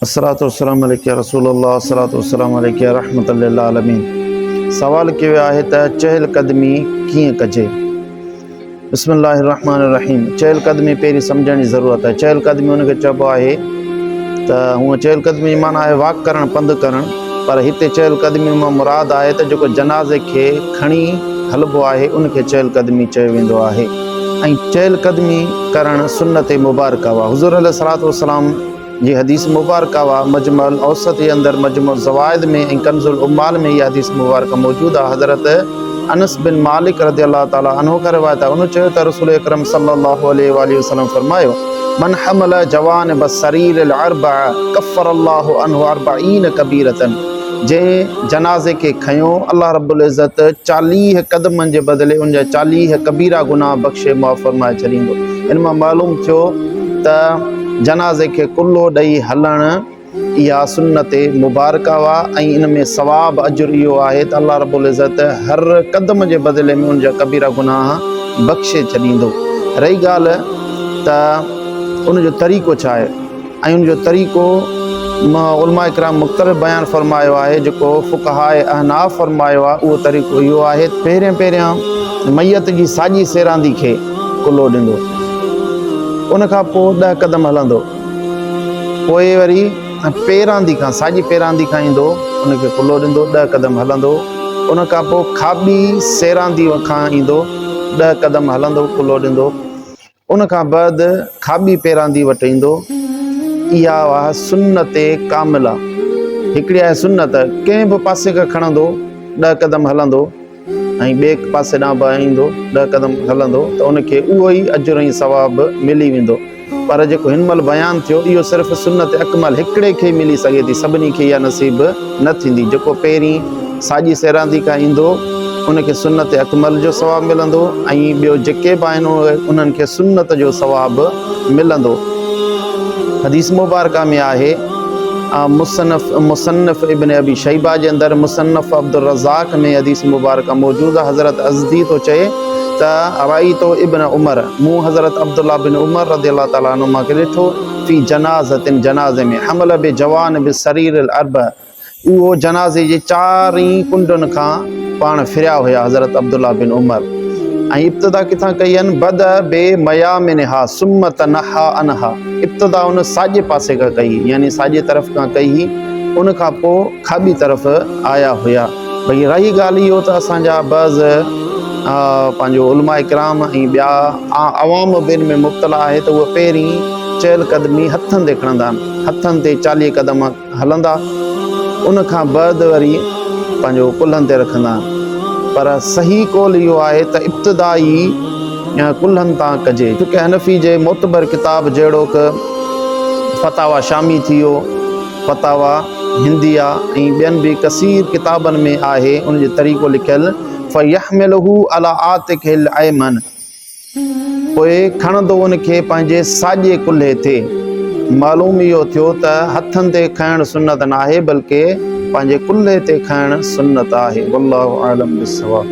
अस्सलातु वस्सलामु अलैका या रसूलल्लाह, अस्सलातु वस्सलामु अलैका या रहमतुल लिल आलमीन। सवाल कयो आहे त चहलकदमी कीअं कजे। बिस्मिल्लाहिर रहमानिर रहीम। चहलकदमी पहिरीं सम्झण जी ज़रूरत आहे। चहलकदमी उनखे चइबो आहे त हूअं चहलकदमी माना आहे वॉक करणु, पंधु करणु, पर हिते चहलकदमी मां मुराद आहे त जेको जनाज़े खे खणी हलबो आहे उनखे चहलकदमी चयो वेंदो आहे। ऐं चहलकदमी करणु सुन्नत मुबारक हुआ। हुज़ूर अलैहिस्सलातु वस्सलाम जी हदीस मुबारक हुआ। मजमुल औसत जे अंदरि मजमुल ज़वाइद में ऐं कंज़ुल उम्माल में इहा हदीस मुबारक मौजूदु आहे। हज़रत अनस बिन मालिक रज़ियल्लाहु ताला अन्हु खां रिवायत आहे। उन चयो त रसूल अकरम सल्लल्लाहु अलैहि वसल्लम फरमायो, मन हमल जवानिब सरीरिल अर्बअ कफ़रल्लाहु अन्हु अर्बईन कबीरतन। जंहिं जनाज़े खे खयो अल्लाह रब्बुल इज़्ज़त 40 क़दमनि जे बदिले उन जा 40 कबीरा गुनाह बख़्शे मुआफ़ फरमाए छॾींदो। इन मां मालूम थियो त जनाज़े खे कुल्लो ॾेई हलणु इहा सुन्नत मुबारक हुआ ऐं इन में सवाब अजुर इहो आहे त अल्लाह रब्बुल इज़्ज़त हर क़दम जे बदिले में उन जा कबीरा गुनाह बख़्शे छॾींदो। रही ॻाल्हि त उनजो तरीक़ो छा आहे ऐं उनजो तरीक़ो उलमा इकराम मुख़्तलिफ़ बयानु फ़रमायो आहे। जेको फ़ुक़हाए अहनाफ़ फ़रमायो आहे उहो तरीक़ो इहो आहे, पहिरियां मैयत जी साॼी सेरांदी खे कुल्लो ॾींदो, उनखां पोइ 10 क़दम हलंदो, पोइ वरी पेरांदी खां साॼी पेरांदी खां ईंदो, उनखे कुल्लो ॾींदो, 10 क़दम हलंदो, उनखां पोइ खाॿी सेरांदी खां ईंदो, 10 क़दम हलंदो, कुल्लो ॾींदो, उनखां बाद खाॿी पेरांदी वटि ईंदो। इहा आहे सुन्नत कामिला। हिकिड़ी आहे सुन्नत, कंहिं बि पासे खां खणंदो, 10 क़दम हलंदो ऐं ॿिए पासे ॾांहुं बि ईंदो, 10 क़दम हलंदो, त उनखे उहो ई अजुर ऐं सवाब मिली वेंदो। पर जेको हिन महिल बयानु थियो इहो सिर्फ़ु सुन्नत अकमल हिकिड़े खे मिली सघे थी, सभिनी खे इहा नसीब न थींदी। जेको पहिरीं साॼी सेरांदी खां ईंदो उनखे सुन्नत अकमल जो सवाब मिलंदो ऐं ॿियो जेके बि आहिनि उन्हनि खे सुन्नत जो सवाब मिलंदो। हदीस मुबारका में आहे मुसन्नफ़ इब्न अबी शैबा जे अंदरि मुसन्नफ़ अब्दुल रज़ाक में हदीस मुबारका मौजूदु आहे। हज़रत अज़दी तो चए त राई तो इब्न उमर, मूं हज़रत अब्दुल्ला बिन उमर रज़ियल्लाहु ताला अन्हुमा खे ॾिठो, फ़ी जनाज़तिन, जनाज़े में, हमल बि जवान बि सरीरिल अर्ब, उहो जनाज़े जे 4 कुंडुनि खां पाण फिरिया हुया हज़रत अब्दुल्ला बिन उमर। ऐं इब्तिदा किथां कई आहिनि, बद बे मयामिनहा सुम्म तनहा अनहा, इब्तिदा उन साॼे पासे खां कई, यानी साॼे तरफ़ खां कई, उनखां पोइ खाॿी तरफ़ आया हुया। भई रही ॻाल्हि इहो त असांजा बज़ पंहिंजो उलमा इकराम ऐं ॿिया अवाम बिन में मुब्तला आहे त उहे पहिरीं चहलकदमी हथनि ते खणंदा आहिनि, हथनि ते 40 क़दम हलंदा, उनखां बाद वरी पंहिंजो कुल्हनि ते रखंदा आहिनि। पर सही कौल इहो आहे त इब्तिदाई कुल्हनि तां कजे, छोकी हनफ़ी जे मोतबर किताब जहिड़ो क फतावा शामी थी वियो, फतावा हिंदिया ऐं ॿियनि बि कसीर किताबनि में आहे उनजो तरीक़ो लिखियलु, फ़यहमिलहु अला आतिक़िल अयमन, पोइ खणंदो उनखे पंहिंजे साॼे कुल्हे ते। मालूम इहो थियो त हथनि ते खणणु सुन्नत न आहे, बल्कि पंहिंजे कुल्हे ते खणणु सुन्नत आहे। वल्लाहु आलम बिस्सवाब।